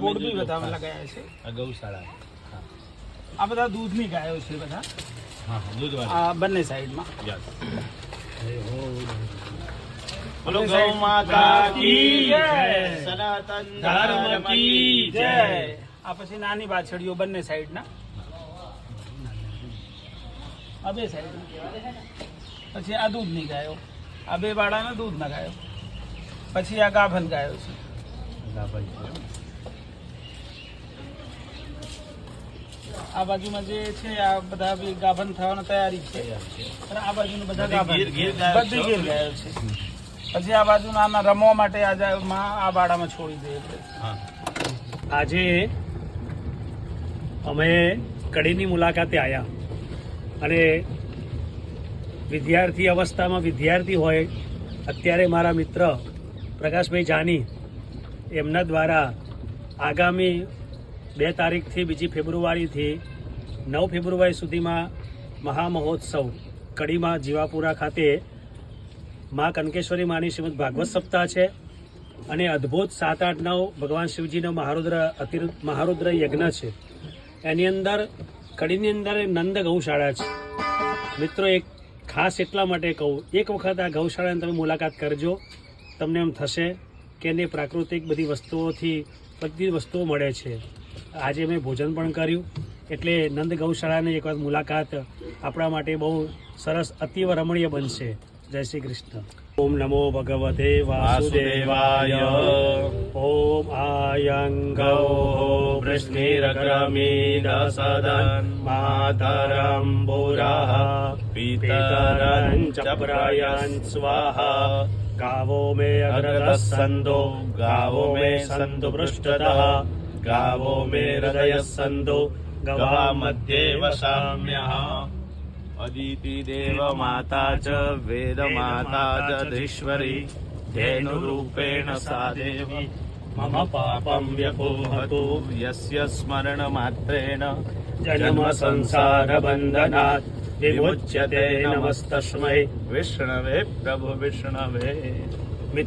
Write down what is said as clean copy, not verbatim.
Board બી બધા લગાયા છે. આ ગૌશાળા. આ બધા દૂધની ગાયો છે બધા. હા દૂધવાળી. આ બંને સાઈડમાં. બોલો ગૌ માતા કી જય, સનાતન ધર્મ કી જય. આ પછી નાની બાછડીઓ બંને સાઈડના. આ બે સાઈડના. પછી આ દૂધની ગાયો. આ બે વાળાના દૂધના ગાયો. પછી આ ગાભણ ગાયો છે. આ બાજુમાં જે છે આ બધા બી ગાભણ થવાની તૈયારી છે. અને આ બાજુનું બધા ગાભણ બધી ગીર ગાયો છે. પછી આ બાજુ નાના રમવા માટે આ બાડામાં છોડી દે. આજે અમે કડીની મુલાકાતે આવ્યા અને વિદ્યાર્થી અવસ્થામાં વિદ્યાર્થી હોય અત્યારે મારા મિત્ર પ્રકાશભાઈ જાની એમના દ્વારા આગામી 2 તારીખથી 2 ફેબ્રુઆરીથી 9 ફેબ્રુઆરી સુધીમાં મહામહોત્સવ કડીમાં જીવાપુરા ખાતે મા કનકેશ્વરી માની શ્રીમદ ભાગવત સપ્તાહ છે અને અદ્ભુત 7, 8, 9 ભગવાન શિવજીનો મહારુદ્ર યજ્ઞ છે. એની અંદર કડીની અંદર નંદ ગૌશાળા છે. મિત્રો એક ખાસ એટલા માટે કહું, એક વખત આ ગૌશાળાની તમે મુલાકાત કરજો. તમને એમ થશે કે એને પ્રાકૃતિક બધી વસ્તુઓ મળે છે. આજે મેં ભોજન પણ કર્યું એટલે નંદ ગૌશાળાની એક વખત મુલાકાત આપણા માટે બહુ સરસ અતિવ રમણીય બનશે. જય શ્રી કૃષ્ણ. ઓમ નમો ભગવતે વાસુદેવાય. ઓમ આયં ગૌ વૃષ્ણિરગ્રમીદસદન માતરં પુરઃ પિતરં ચ પ્રયં સ્વાહા. ગાવો મે અગ્રતઃ સંતો ગાવો મે સંતુ પૃષ્ઠતઃ ગાવો મે હૃદયઃ સંતો ગવા મધ્યે વસામ્યઃ. અદિતિ દેવ માતા ચ વેદ માતા ચ ધીશ્વરી ધેનુ રૂપેણ સા દેવી મમ પાપમ વ્યપોહતુ યસ્ય સ્મરણ માત્રેણ જન્મ સંસાર બંધનાત વિમુચ્યતે. નમસ્તસ્મૈ વિષ્ણવે પ્રભુ વિષ્ણવે.